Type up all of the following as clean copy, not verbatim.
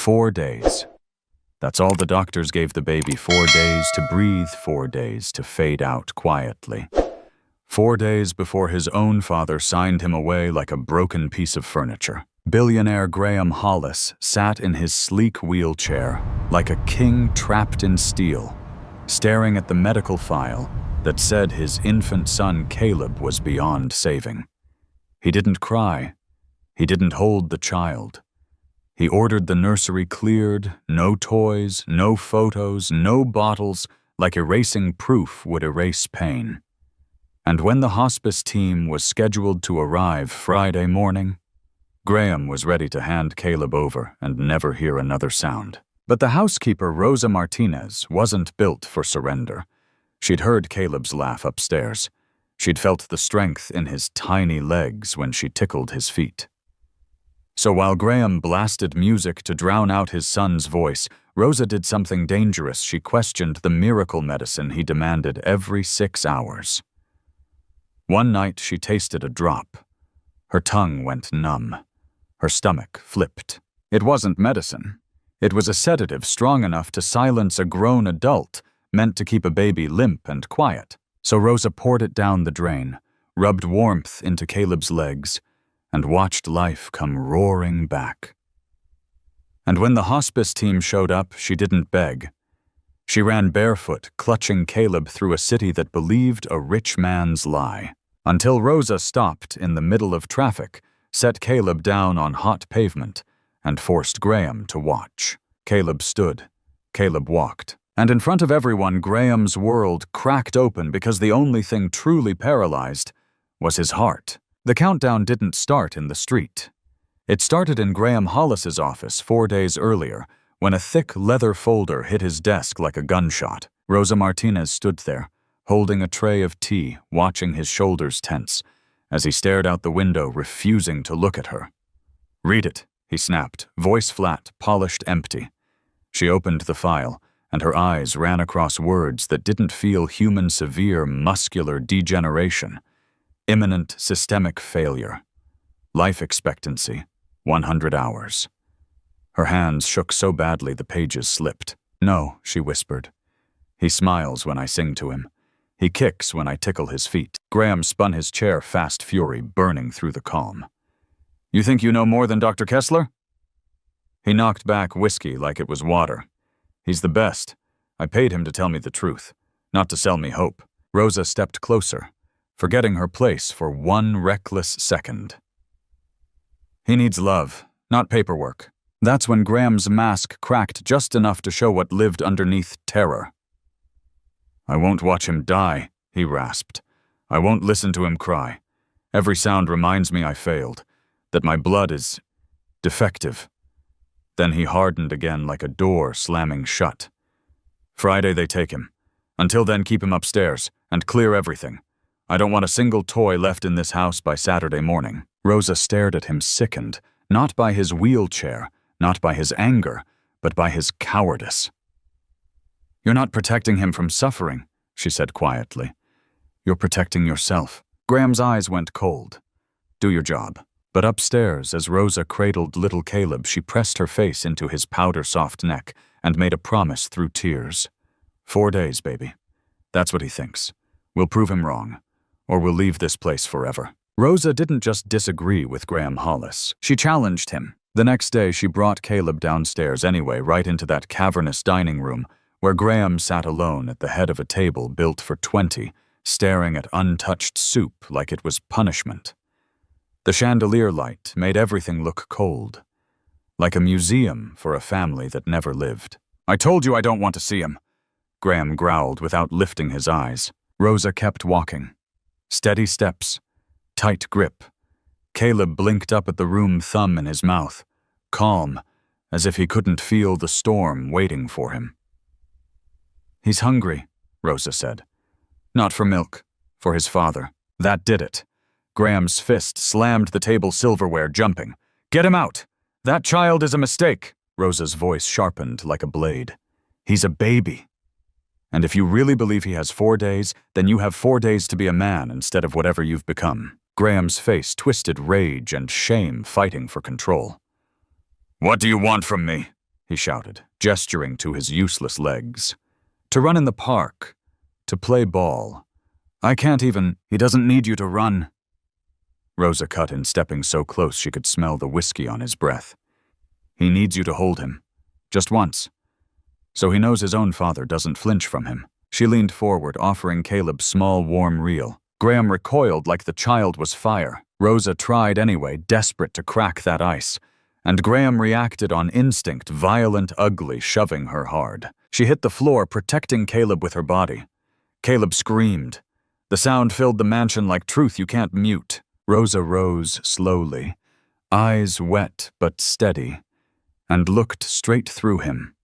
4 days. That's all the doctors gave the baby. 4 days to breathe, 4 days to fade out quietly. 4 days before his own father signed him away like a broken piece of furniture. Billionaire Graham Hollis sat in his sleek wheelchair like a king trapped in steel, staring at the medical file that said his infant son Caleb was beyond saving. He didn't cry. He didn't hold the child. He ordered the nursery cleared, no toys, no photos, no bottles, like erasing proof would erase pain. And when the hospice team was scheduled to arrive Friday morning, Graham was ready to hand Caleb over and never hear another sound. But the housekeeper, Rosa Martinez, wasn't built for surrender. She'd heard Caleb's laugh upstairs. She'd felt the strength in his tiny legs when she tickled his feet. So while Graham blasted music to drown out his son's voice, Rosa did something dangerous. She questioned the miracle medicine he demanded every 6 hours. One night she tasted a drop. Her tongue went numb. Her stomach flipped. It wasn't medicine. It was a sedative strong enough to silence a grown adult, meant to keep a baby limp and quiet. So Rosa poured it down the drain, rubbed warmth into Caleb's legs, and watched life come roaring back. And when the hospice team showed up, she didn't beg. She ran barefoot, clutching Caleb through a city that believed a rich man's lie. Until Rosa stopped in the middle of traffic, set Caleb down on hot pavement, and forced Graham to watch. Caleb stood. Caleb walked. And in front of everyone, Graham's world cracked open because the only thing truly paralyzed was his heart. The countdown didn't start in the street. It started in Graham Hollis's office 4 days earlier, when a thick leather folder hit his desk like a gunshot. Rosa Martinez stood there, holding a tray of tea, watching his shoulders tense, as he stared out the window, refusing to look at her. "Read it," he snapped, voice flat, polished empty. She opened the file, and her eyes ran across words that didn't feel human. Severe muscular degeneration. Imminent systemic failure. Life expectancy, 100 hours. Her hands shook so badly the pages slipped. "No," she whispered. "He smiles when I sing to him. He kicks when I tickle his feet." Graham spun his chair, fast fury burning through the calm. "You think you know more than Dr. Kessler?" He knocked back whiskey like it was water. "He's the best. I paid him to tell me the truth, not to sell me hope." Rosa stepped closer, forgetting her place for one reckless second. "He needs love, not paperwork." That's when Graham's mask cracked just enough to show what lived underneath terror. "I won't watch him die," he rasped. "I won't listen to him cry. Every sound reminds me I failed, that my blood is defective." Then he hardened again like a door slamming shut. "Friday they take him. Until then, keep him upstairs and clear everything. I don't want a single toy left in this house by Saturday morning." Rosa stared at him, sickened, not by his wheelchair, not by his anger, but by his cowardice. "You're not protecting him from suffering," she said quietly. "You're protecting yourself." Graham's eyes went cold. "Do your job." But upstairs, as Rosa cradled little Caleb, she pressed her face into his powder-soft neck and made a promise through tears. 4 days, baby. That's what he thinks. We'll prove him wrong, or we'll leave this place forever." Rosa didn't just disagree with Graham Hollis. She challenged him. The next day, she brought Caleb downstairs anyway, right into that cavernous dining room, where Graham sat alone at the head of a table built for 20, staring at untouched soup like it was punishment. The chandelier light made everything look cold, like a museum for a family that never lived. "I told you I don't want to see him," Graham growled without lifting his eyes. Rosa kept walking. Steady steps, tight grip. Caleb blinked up at the room, thumb in his mouth, calm, as if he couldn't feel the storm waiting for him. "He's hungry," Rosa said. "Not for milk, for his father." That did it. Graham's fist slammed the table silverware, jumping. "Get him out! That child is a mistake!" Rosa's voice sharpened like a blade. "He's a baby. And if you really believe he has 4 days, then you have 4 days to be a man instead of whatever you've become." Graham's face twisted, rage and shame fighting for control. "What do you want from me?" he shouted, gesturing to his useless legs. To run in the park. To play ball. I can't even. He doesn't need you to run. Rosa cut in, stepping so close she could smell the whiskey on his breath. He needs you to hold him. Just once. So he knows his own father doesn't flinch from him. She leaned forward, offering Caleb small, warm reel. Graham recoiled like the child was fire. Rosa tried anyway, desperate to crack that ice. And Graham reacted on instinct, violent, ugly, shoving her hard. She hit the floor, protecting Caleb with her body. Caleb screamed. The sound filled the mansion like truth you can't mute. Rosa rose slowly, eyes wet but steady, and looked straight through him.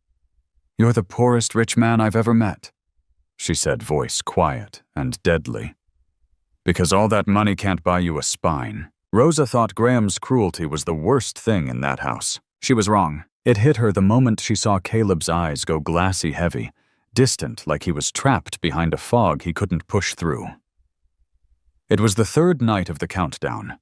"You're the poorest rich man I've ever met," she said, voice quiet and deadly. "Because all that money can't buy you a spine." Rosa thought Graham's cruelty was the worst thing in that house. She was wrong. It hit her the moment she saw Caleb's eyes go glassy heavy, distant like he was trapped behind a fog he couldn't push through. It was the third night of the countdown.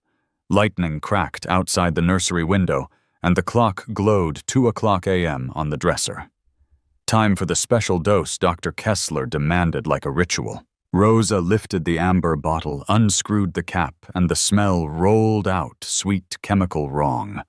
Lightning cracked outside the nursery window, and the clock glowed 2:00 a.m. on the dresser. Time for the special dose Dr. Kessler demanded like a ritual. Rosa lifted the amber bottle, unscrewed the cap, and the smell rolled out, sweet chemical wrong.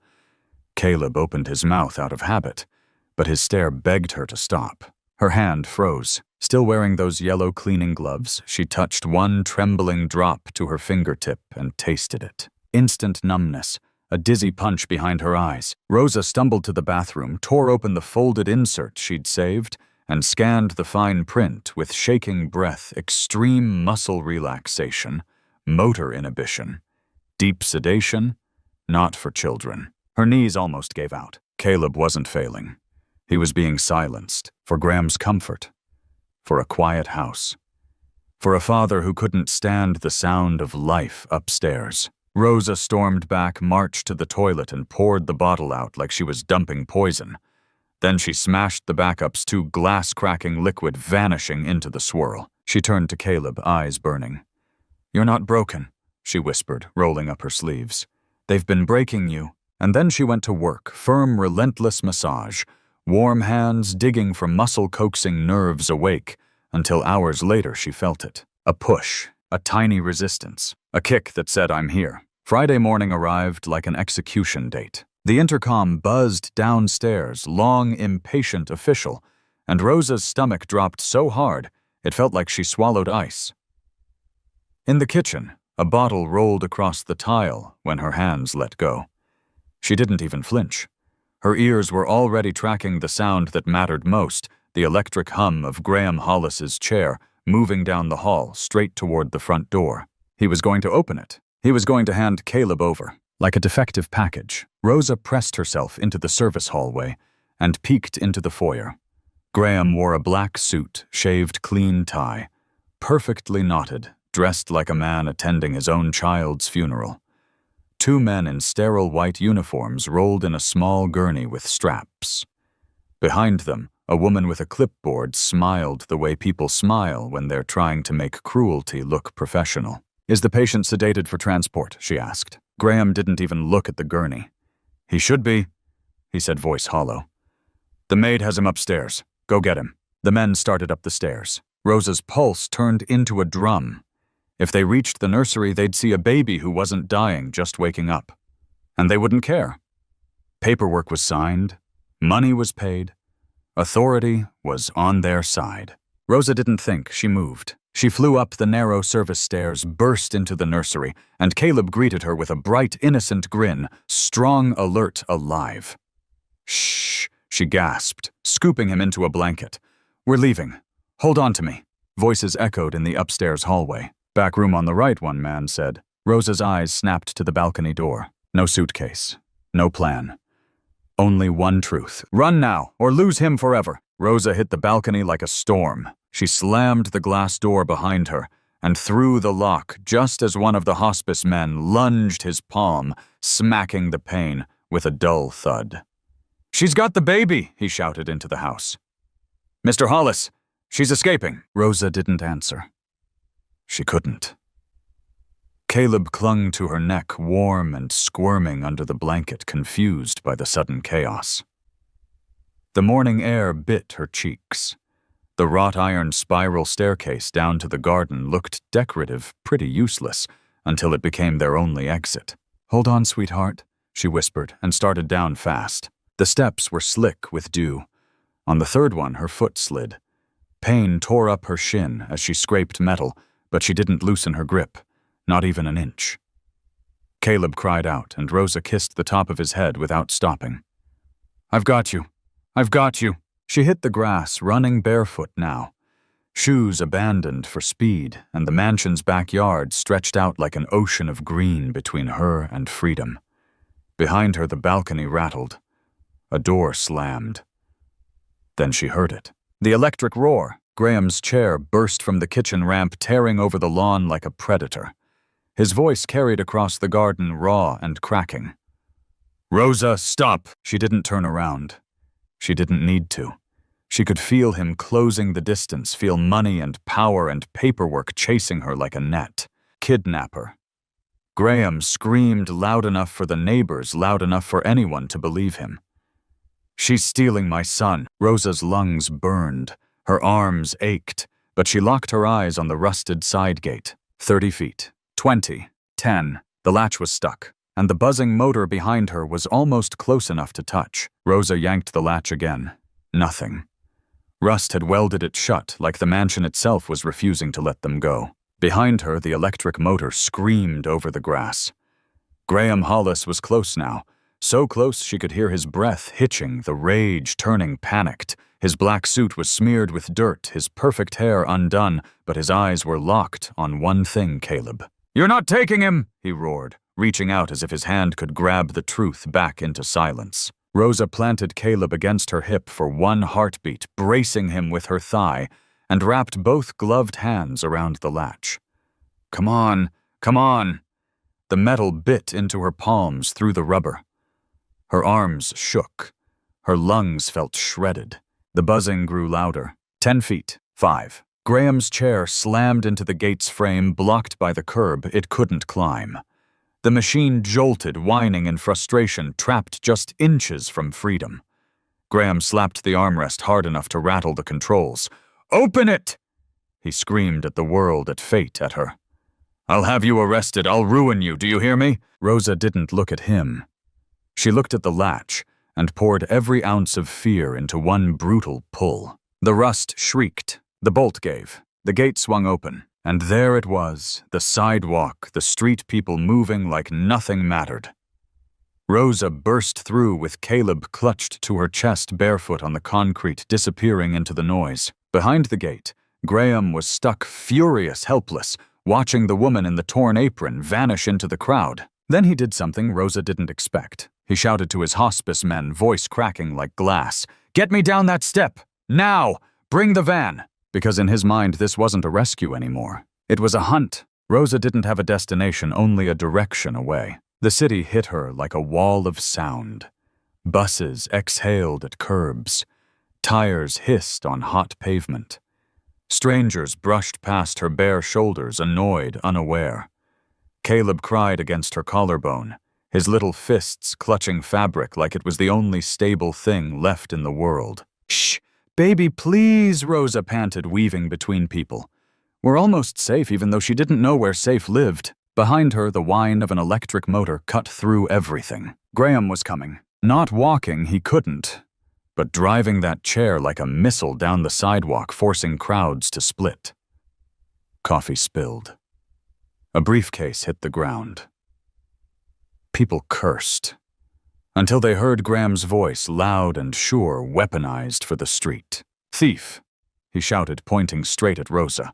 Caleb opened his mouth out of habit, but his stare begged her to stop. Her hand froze. Still wearing those yellow cleaning gloves, she touched one trembling drop to her fingertip and tasted it. Instant numbness, a dizzy punch behind her eyes. Rosa stumbled to the bathroom, tore open the folded insert she'd saved, and scanned the fine print with shaking breath, extreme muscle relaxation, motor inhibition, deep sedation, not for children. Her knees almost gave out. Caleb wasn't failing. He was being silenced, for Graham's comfort, for a quiet house, for a father who couldn't stand the sound of life upstairs. Rosa stormed back, marched to the toilet, and poured the bottle out like she was dumping poison. Then she smashed the backup's two glass-cracking liquid, vanishing into the swirl. She turned to Caleb, eyes burning. "You're not broken," she whispered, rolling up her sleeves. "They've been breaking you." And then she went to work, firm, relentless massage, warm hands digging for muscle-coaxing nerves awake, until hours later she felt it. A push, a tiny resistance, a kick that said, "I'm here." Friday morning arrived like an execution date. The intercom buzzed downstairs, long, impatient official, and Rosa's stomach dropped so hard it felt like she swallowed ice. In the kitchen, a bottle rolled across the tile when her hands let go. She didn't even flinch. Her ears were already tracking the sound that mattered most, the electric hum of Graham Hollis's chair moving down the hall straight toward the front door. He was going to open it. He was going to hand Caleb over. Like a defective package, Rosa pressed herself into the service hallway and peeked into the foyer. Graham wore a black suit, shaved clean tie, perfectly knotted, dressed like a man attending his own child's funeral. Two men in sterile white uniforms rolled in a small gurney with straps. Behind them, a woman with a clipboard smiled the way people smile when they're trying to make cruelty look professional. "Is the patient sedated for transport?" she asked. Graham didn't even look at the gurney. "He should be," he said, voice hollow. "The maid has him upstairs. Go get him." The men started up the stairs. Rosa's pulse turned into a drum. If they reached the nursery, they'd see a baby who wasn't dying, just waking up. And they wouldn't care. Paperwork was signed. Money was paid. Authority was on their side. Rosa didn't think, she moved. She flew up the narrow service stairs, burst into the nursery, and Caleb greeted her with a bright, innocent grin, strong, alert, alive. "Shh," she gasped, scooping him into a blanket. "We're leaving. Hold on to me." Voices echoed in the upstairs hallway. "Back room on the right," one man said. Rosa's eyes snapped to the balcony door. No suitcase. No plan. Only one truth. Run now, or lose him forever. Rosa hit the balcony like a storm. She slammed the glass door behind her and threw the lock just as one of the hospice men lunged his palm, smacking the pane with a dull thud. "She's got the baby," he shouted into the house. "Mr. Hollis, she's escaping." Rosa didn't answer. She couldn't. Caleb clung to her neck, warm and squirming under the blanket, confused by the sudden chaos. The morning air bit her cheeks. The wrought iron spiral staircase down to the garden looked decorative, pretty useless, until it became their only exit. "Hold on, sweetheart," she whispered, and started down fast. The steps were slick with dew. On the third one, her foot slid. Pain tore up her shin as she scraped metal, but she didn't loosen her grip, not even an inch. Caleb cried out, and Rosa kissed the top of his head without stopping. "I've got you. I've got you." She hit the grass, running barefoot now. Shoes abandoned for speed, and the mansion's backyard stretched out like an ocean of green between her and freedom. Behind her, the balcony rattled. A door slammed. Then she heard it. The electric roar. Graham's chair burst from the kitchen ramp, tearing over the lawn like a predator. His voice carried across the garden, raw and cracking. "Rosa, stop!" She didn't turn around. She didn't need to. She could feel him closing the distance, feel money and power and paperwork chasing her like a net. Kidnapper. Graham screamed loud enough for the neighbors, loud enough for anyone to believe him. "She's stealing my son." Rosa's lungs burned. Her arms ached, but she locked her eyes on the rusted side gate. 30 feet. 20. 10. The latch was stuck, and the buzzing motor behind her was almost close enough to touch. Rosa yanked the latch again. Nothing. Rust had welded it shut, like the mansion itself was refusing to let them go. Behind her, the electric motor screamed over the grass. Graham Hollis was close now, so close she could hear his breath hitching, the rage turning panicked. His black suit was smeared with dirt, his perfect hair undone, but his eyes were locked on one thing, Caleb. "You're not taking him!" he roared, reaching out as if his hand could grab the truth back into silence. Rosa planted Caleb against her hip for one heartbeat, bracing him with her thigh, and wrapped both gloved hands around the latch. "Come on, come on!" The metal bit into her palms through the rubber. Her arms shook. Her lungs felt shredded. The buzzing grew louder. 10 feet. 5. Graham's chair slammed into the gate's frame, blocked by the curb. It couldn't climb. The machine jolted, whining in frustration, trapped just inches from freedom. Graham slapped the armrest hard enough to rattle the controls. "Open it!" He screamed at the world, at fate, at her. "I'll have you arrested. I'll ruin you. Do you hear me?" Rosa didn't look at him. She looked at the latch and poured every ounce of fear into one brutal pull. The rust shrieked. The bolt gave. The gate swung open. And there it was, the sidewalk, the street people moving like nothing mattered. Rosa burst through with Caleb clutched to her chest, barefoot on the concrete, disappearing into the noise. Behind the gate, Graham was stuck, furious, helpless, watching the woman in the torn apron vanish into the crowd. Then he did something Rosa didn't expect. He shouted to his hospice men, voice cracking like glass, "Get me down that step! Now! Bring the van!" Because in his mind, this wasn't a rescue anymore. It was a hunt. Rosa didn't have a destination, only a direction away. The city hit her like a wall of sound. Buses exhaled at curbs. Tires hissed on hot pavement. Strangers brushed past her bare shoulders, annoyed, unaware. Caleb cried against her collarbone, his little fists clutching fabric like it was the only stable thing left in the world. "Shh! Baby, please," Rosa panted, weaving between people. We're almost safe, even though she didn't know where safe lived. Behind her, the whine of an electric motor cut through everything. Graham was coming. Not walking, he couldn't, but driving that chair like a missile down the sidewalk, forcing crowds to split. Coffee spilled. A briefcase hit the ground. People cursed, until they heard Graham's voice, loud and sure, weaponized for the street. "Thief!" he shouted, pointing straight at Rosa.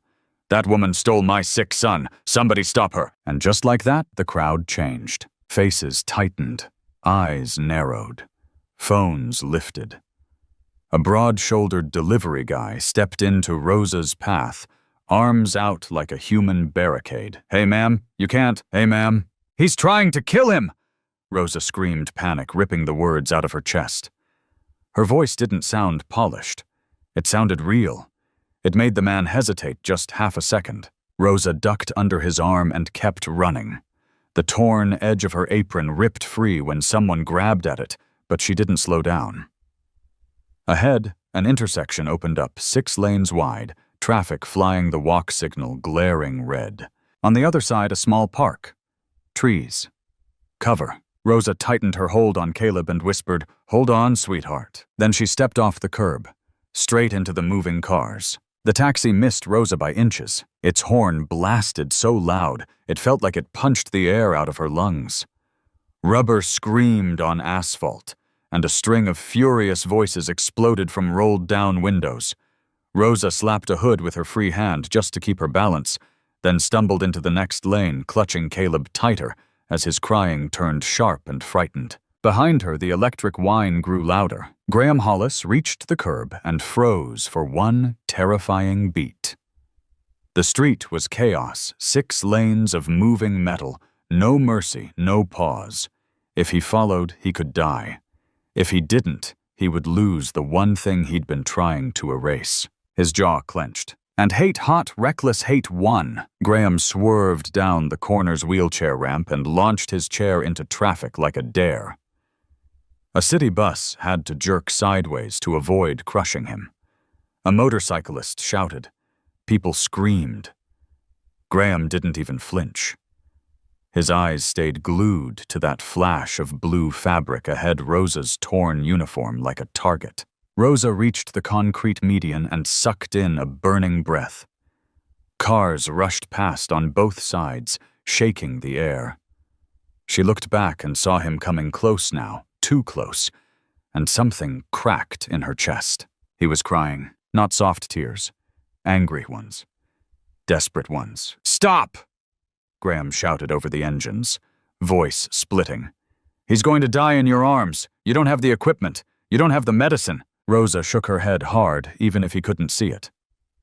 "That woman stole my sick son. Somebody stop her." And just like that, the crowd changed. Faces tightened. Eyes narrowed. Phones lifted. A broad-shouldered delivery guy stepped into Rosa's path, arms out like a human barricade. "Hey, ma'am, you can't. Hey, ma'am." "He's trying to kill him!" Rosa screamed, panic ripping the words out of her chest. Her voice didn't sound polished. It sounded real. It made the man hesitate just half a second. Rosa ducked under his arm and kept running. The torn edge of her apron ripped free when someone grabbed at it, but she didn't slow down. Ahead, an intersection opened up 6 lanes wide, traffic flying the walk signal glaring red. On the other side, a small park. Trees. Cover. Rosa tightened her hold on Caleb and whispered, "Hold on, sweetheart." Then she stepped off the curb, straight into the moving cars. The taxi missed Rosa by inches. Its horn blasted so loud, it felt like it punched the air out of her lungs. Rubber screamed on asphalt, and a string of furious voices exploded from rolled-down windows. Rosa slapped a hood with her free hand just to keep her balance, then stumbled into the next lane, clutching Caleb tighter as his crying turned sharp and frightened. Behind her, the electric whine grew louder. Graham Hollis reached the curb and froze for one terrifying beat. The street was chaos, 6 lanes of moving metal, no mercy, no pause. If he followed, he could die. If he didn't, he would lose the one thing he'd been trying to erase. His jaw clenched. And hate-hot, reckless hate won. Graham swerved down the corner's wheelchair ramp and launched his chair into traffic like a dare. A city bus had to jerk sideways to avoid crushing him. A motorcyclist shouted. People screamed. Graham didn't even flinch. His eyes stayed glued to that flash of blue fabric ahead Rosa's torn uniform like a target. Rosa reached the concrete median and sucked in a burning breath. Cars rushed past on both sides, shaking the air. She looked back and saw him coming close now, too close, and something cracked in her chest. He was crying, not soft tears, angry ones, desperate ones. "Stop!" Graham shouted over the engines, voice splitting. "He's going to die in your arms. You don't have the equipment. You don't have the medicine." Rosa shook her head hard, even if he couldn't see it.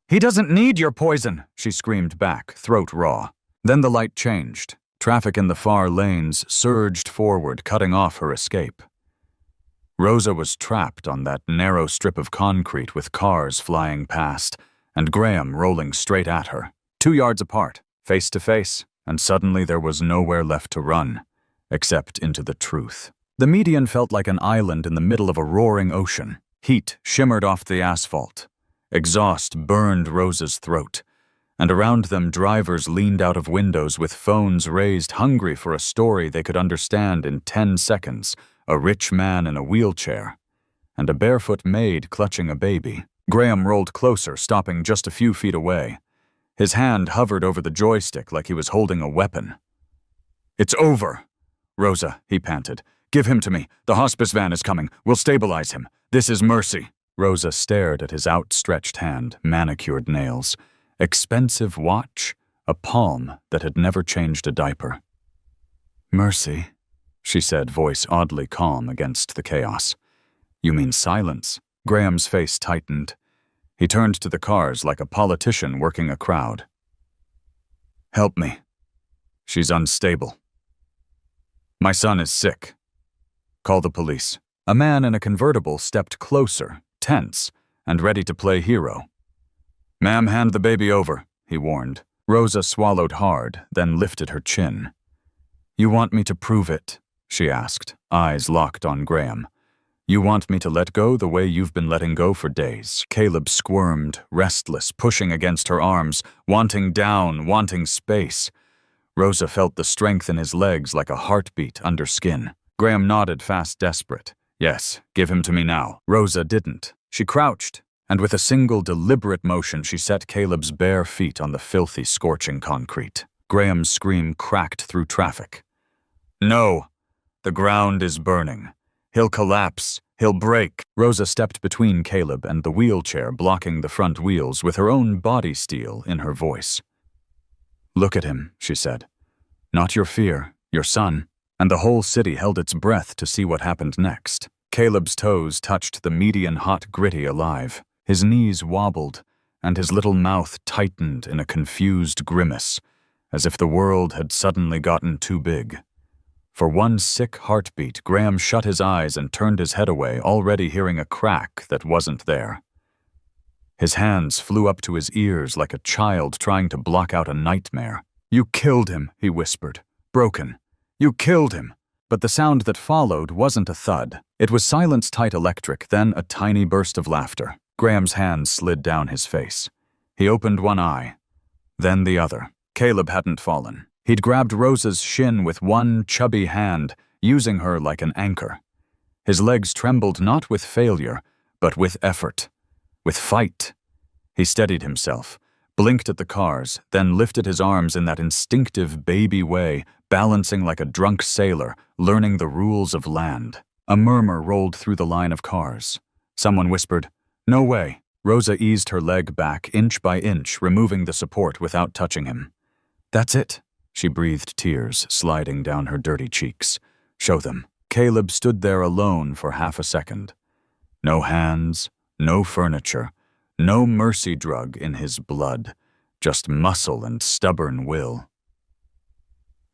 "He doesn't need your poison," she screamed back, throat raw. Then the light changed. Traffic in the far lanes surged forward, cutting off her escape. Rosa was trapped on that narrow strip of concrete with cars flying past, and Graham rolling straight at her. 2 yards apart, face to face, and suddenly there was nowhere left to run, except into the truth. The median felt like an island in the middle of a roaring ocean. Heat shimmered off the asphalt. Exhaust burned Rosa's throat, and around them drivers leaned out of windows with phones raised, hungry for a story they could understand in 10 seconds, a rich man in a wheelchair, and a barefoot maid clutching a baby. Graham rolled closer, stopping just a few feet away. His hand hovered over the joystick like he was holding a weapon. "It's over." "Rosa," he panted. "Give him to me. The hospice van is coming. We'll stabilize him. This is mercy." Rosa stared at his outstretched hand, manicured nails, expensive watch, a palm that had never changed a diaper. "Mercy," she said, voice oddly calm against the chaos. "You mean silence?" Graham's face tightened. He turned to the cars like a politician working a crowd. "Help me. She's unstable. My son is sick. Call the police." A man in a convertible stepped closer, tense, and ready to play hero. "Ma'am, hand the baby over," he warned. Rosa swallowed hard, then lifted her chin. "You want me to prove it?" she asked, eyes locked on Graham. "You want me to let go the way you've been letting go for days?" Caleb squirmed, restless, pushing against her arms, wanting down, wanting space. Rosa felt the strength in his legs like a heartbeat under skin. Graham nodded fast, desperate. "Yes, give him to me now." Rosa didn't. She crouched, and with a single deliberate motion she set Caleb's bare feet on the filthy, scorching concrete. Graham's scream cracked through traffic. "No! The ground is burning. He'll collapse. He'll break." Rosa stepped between Caleb and the wheelchair, blocking the front wheels with her own body steel in her voice. "Look at him," she said. "Not your fear, your son." And the whole city held its breath to see what happened next. Caleb's toes touched the median hot gritty alive. His knees wobbled, and his little mouth tightened in a confused grimace, as if the world had suddenly gotten too big. For one sick heartbeat, Graham shut his eyes and turned his head away, already hearing a crack that wasn't there. His hands flew up to his ears like a child trying to block out a nightmare. "You killed him," he whispered. "Broken. You killed him." But the sound that followed wasn't a thud. It was silence tight electric, then a tiny burst of laughter. Graham's hand slid down his face. He opened one eye, then the other. Caleb hadn't fallen. He'd grabbed Rosa's shin with one chubby hand, using her like an anchor. His legs trembled not with failure, but with effort, with fight. He steadied himself, blinked at the cars, then lifted his arms in that instinctive baby way, balancing like a drunk sailor, learning the rules of land. A murmur rolled through the line of cars. Someone whispered, "No way." Rosa eased her leg back inch by inch, removing the support without touching him. "That's it," she breathed, tears sliding down her dirty cheeks. "Show them." Caleb stood there alone for half a second. No hands, no furniture, no mercy drug in his blood, just muscle and stubborn will.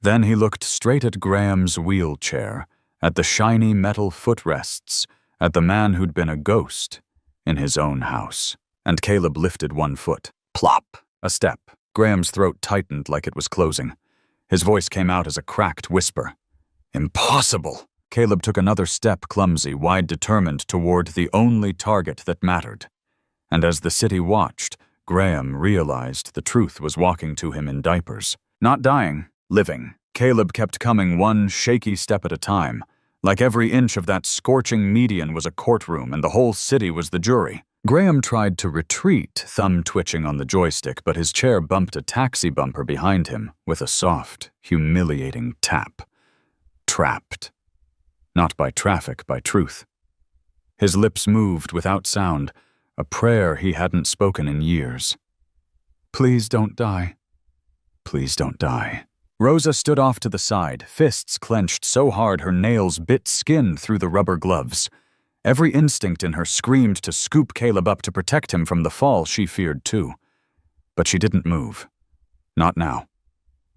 Then he looked straight at Graham's wheelchair, at the shiny metal footrests, at the man who'd been a ghost in his own house. And Caleb lifted one foot. Plop! A step. Graham's throat tightened like it was closing. His voice came out as a cracked whisper. "Impossible!" Caleb took another step, clumsy, wide-determined, toward the only target that mattered. And as the city watched, Graham realized the truth was walking to him in diapers. Not dying, living. Caleb kept coming one shaky step at a time, like every inch of that scorching median was a courtroom and the whole city was the jury. Graham tried to retreat, thumb twitching on the joystick, but his chair bumped a taxi bumper behind him with a soft, humiliating tap. Trapped. Not by traffic, by truth. His lips moved without sound, a prayer he hadn't spoken in years. "Please don't die. Please don't die." Rosa stood off to the side, fists clenched so hard her nails bit skin through the rubber gloves. Every instinct in her screamed to scoop Caleb up to protect him from the fall she feared too. But she didn't move. Not now.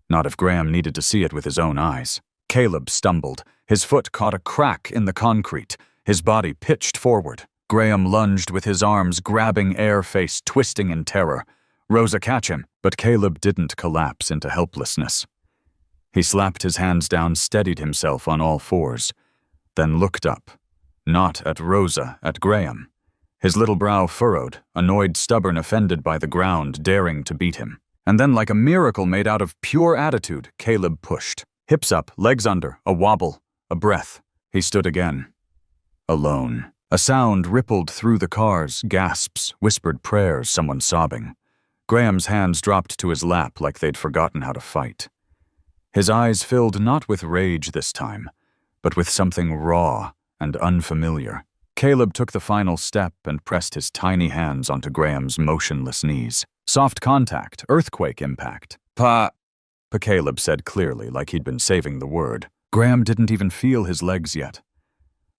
Not if Graham needed to see it with his own eyes. Caleb stumbled. His foot caught a crack in the concrete. His body pitched forward. Graham lunged with his arms grabbing air, face twisting in terror. Rosa catch him, but Caleb didn't collapse into helplessness. He slapped his hands down, steadied himself on all fours, then looked up. Not at Rosa, at Graham. His little brow furrowed, annoyed, stubborn, offended by the ground, daring to beat him. And then, like a miracle made out of pure attitude, Caleb pushed. Hips up, legs under, a wobble, a breath. He stood again. Alone. A sound rippled through the cars, gasps, whispered prayers, someone sobbing. Graham's hands dropped to his lap like they'd forgotten how to fight. His eyes filled not with rage this time, but with something raw and unfamiliar. Caleb took the final step and pressed his tiny hands onto Graham's motionless knees. Soft contact, earthquake impact. Pa, Caleb said clearly, like he'd been saving the word. Graham didn't even feel his legs yet.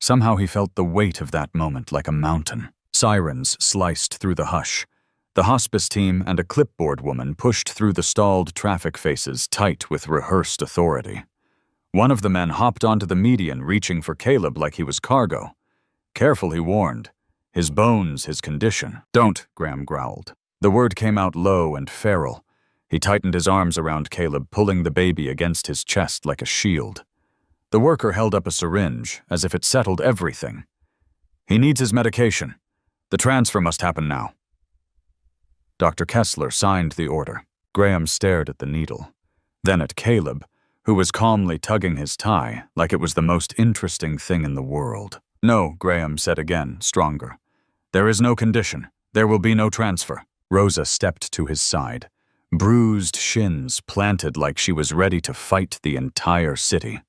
Somehow he felt the weight of that moment like a mountain. Sirens sliced through the hush. The hospice team and a clipboard woman pushed through the stalled traffic faces tight with rehearsed authority. One of the men hopped onto the median, reaching for Caleb like he was cargo. Careful, he warned. His bones, his condition. "Don't," Graham growled. The word came out low and feral. He tightened his arms around Caleb, pulling the baby against his chest like a shield. The worker held up a syringe, as if it settled everything. "He needs his medication. The transfer must happen now." Dr. Kessler signed the order. Graham stared at the needle, then at Caleb, who was calmly tugging his tie like it was the most interesting thing in the world. "No," Graham said again, stronger. "There is no condition. There will be no transfer." Rosa stepped to his side, bruised shins planted like she was ready to fight the entire city.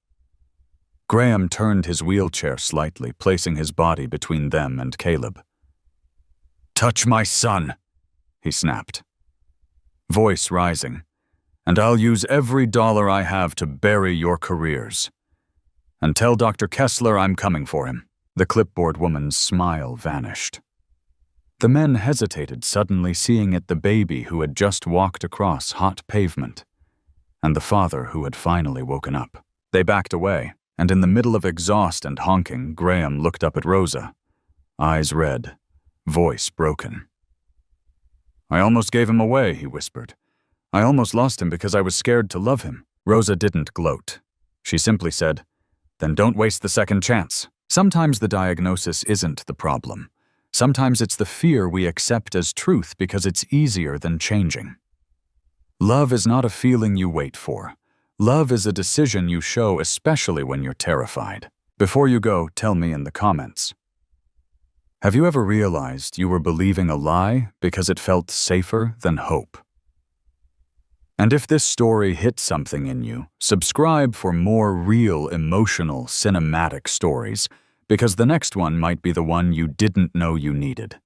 Graham turned his wheelchair slightly, placing his body between them and Caleb. "Touch my son," he snapped. Voice rising. "And I'll use every dollar I have to bury your careers. And tell Dr. Kessler I'm coming for him." The clipboard woman's smile vanished. The men hesitated, suddenly seeing it the baby who had just walked across hot pavement, and the father who had finally woken up. They backed away, and in the middle of exhaust and honking, Graham looked up at Rosa, eyes red, voice broken. "I almost gave him away," he whispered. "I almost lost him because I was scared to love him." Rosa didn't gloat. She simply said, Then don't waste the second chance. Sometimes the diagnosis isn't the problem. Sometimes it's the fear we accept as truth because it's easier than changing. Love is not a feeling you wait for. Love is a decision you show, especially when you're terrified. Before you go, tell me in the comments. Have you ever realized you were believing a lie because it felt safer than hope? And if this story hit something in you, subscribe for more real, emotional, cinematic stories, because the next one might be the one you didn't know you needed.